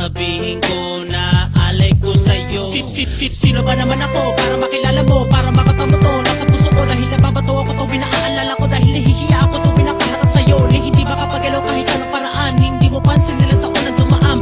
sasabihin ko na alay ko sa'yo. Sino ba naman ako para makilala mo, para makatamo to? Nasa puso ko dahil nababato ako tuwing naaalala ko, dahil nahihiya ako tuwing nakaharap sa'yo. Ni hindi makapagalaw kahit anong paraan, hindi mo pansin nilang taon na dumaan.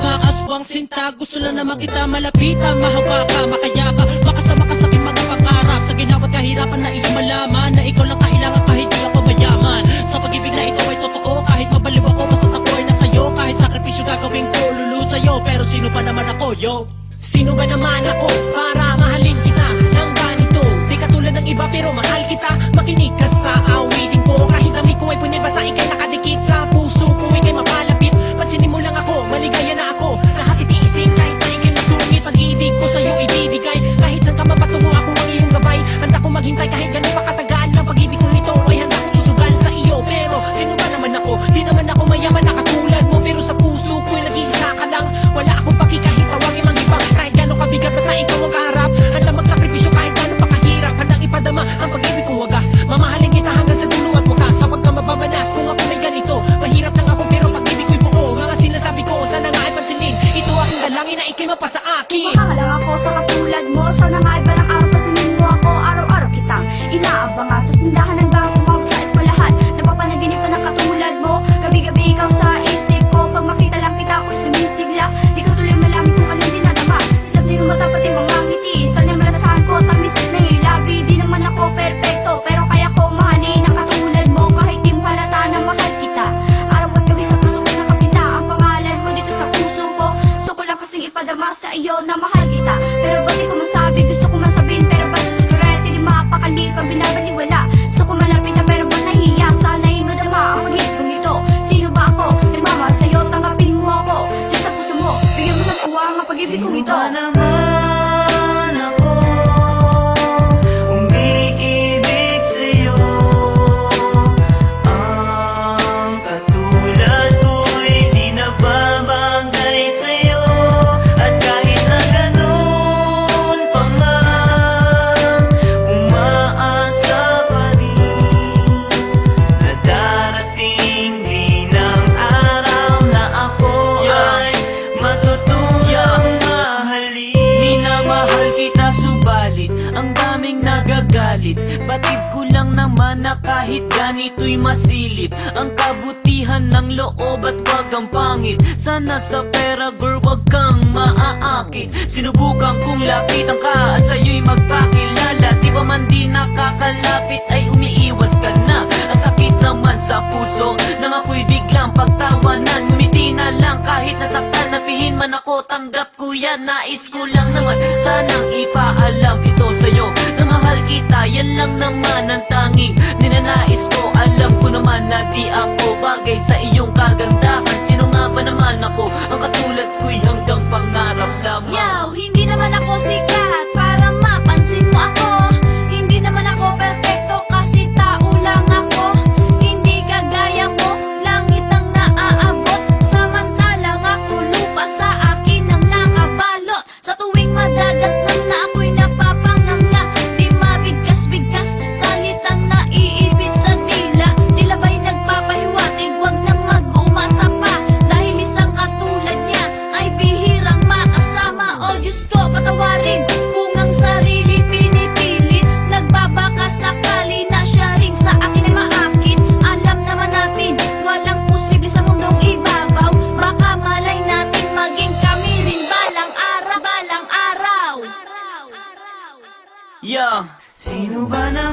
Aswang sinta, gusto lang naman kita malapitan, mahawa ka, makaya ka, makasama ka sa aking mga pangarap. Sa ginawat kahirapan na iyong malaman na ikaw lang kailangan kahit di ako mayaman. Sa pag-ibig na ito ay totoo, kahit mabaliw ako basta't ako ay nasa'yo. Kahit sakripisyo gagawin ko, lulod sa'yo. Pero sino ba naman ako, yo? Sino ba naman ako para mahalin kita ng ganito? Di katulad ng iba pero mahal kita. Makinig ka sa awitin ko, kahit amoy ko ay punil, basta ikay nakadikit sa puso ko, ikay mapalapit. Pansinin mo lang ako, maligaya na ako. Lahat itiisin kahit na ikay masungit. Pag-ibig ko sa'yo ibibigay, kahit saan ka mapatungo ako ang iyong gabay. Handa ko maghintay kahit ganun pa katagal. Ang pag-ibig kong ito ay handa kong isugal sa iyo. Pero sino ba naman ako? Di naman ako mayaman na katulad mo, pero sa puso ko ay nag-iisa ka lang. Wala akong paki kahit tawagin mang-ibang, kahit gano'ng kabigat basta ikaw ang kaharap. Handa magsakripisyo kahit gano'ng pa kahirap. Handang ipadama ang pag-ibig kong wagas. Mamahalin kita hanggang sa dulo at wakas. Sa pagka mababanas kung ako may ganito, mahirap lang ako pero pag-ibig ko'y buo. Mga sinasabi ko, sana nga ay pansinin. Ito aking dalangin na ikay mapasa akin. Baka lang ako sa katulad mo, sana nga iba ng araw pansinin mo ako. Araw-araw kitang inaabang nga sa tindahan ng bang umabot sa eskwelahan. Napapanaginip pa ng katulad mo, gabi-gabi ikaw sa isip ko. Pag makita lang kita ako'y sumisigla, di ko tuloy malaman kung anong dinadama. Isap na yung mata pati mga ngiti, sana malasahan ko tamis na yung labi. Di naman ako perfecto, pero kaya ko mahalin ang katulad mo, kahit di mo halata na mahal kita. Araw at gabi sa puso ko nakapita ang pangalan mo dito sa puso ko. Gusto ko lang kasing ipadama sa iyo na mahal kita, pero ba't di ko masabi? Gusto ko masabihin pero ba't natuturete? Di mapakali pag binabaliwala. Gusto ko malapit na pero ba't nahihiya? Sana yung madama ang pag-ibig kong ito. Sino ba ako? Nagmamahal sa'yo, tanggapin mo ako. Diyan sa puso mo, bigyan mo ng uwa ang pag-ibig kong ito. Naman ako umiibig sa'yo. Ang katulad ko'y di nababagay sa'yo. At kahit na ganun pa man, umaasa pa rin na darating din ang araw na ako ay matutuyang mahalin. Minamahal kita subalit ang daming nagagalit. Batid ko lang naman na kahit ganito'y masilip ang kabutihan ng loob at wag ang pangit. Sana sa pera girl wag kang maaakit. Sinubukan kong lapitan ka, sa'yo'y magpakilala. Di pa man di nakakalapit ay umiiwas ka na. Ang sakit naman sa puso nang ako'y biglang pagtawanan. Ngumiti na lang kahit nasaktan, napihin man ako, tanggap ko yan. Nais ko lang naman sanang ipaalam ito sa'yo na mahal kita, yan lang naman ang tanging ninanais ko. Alam ko naman na di ako bagay sa iyong kagandahan. Sino nga ba naman ako? Ang katulad ko'y hanggang pangarap lamang. Yo, hindi naman ako sikat para mapansin mo ako. Hindi naman ako perfecto kasi tao lang ako. Hindi kagaya mo, langit ang naaabot. Samantalang ako lupa, sa akin ang nakabalot. Sa tuwing madadatnan na ako'y napapanganga. Di mabigkas-bigkas, salitang naiibig sa dila. Tila ba'y nagpapahiwatig, wag nang mag-umasa pa. Dahil isang katulad niya ay bihirang makasama. O Diyos ko, patawarin kung ang sarili pinipilit. Nagbabaka sakali na siya rin sa akin ay maakit. Alam naman natin, walang posible sa mundong ibabaw. Baka malay natin maging kami rin balang araw, balang araw. Yeah. Sino ba na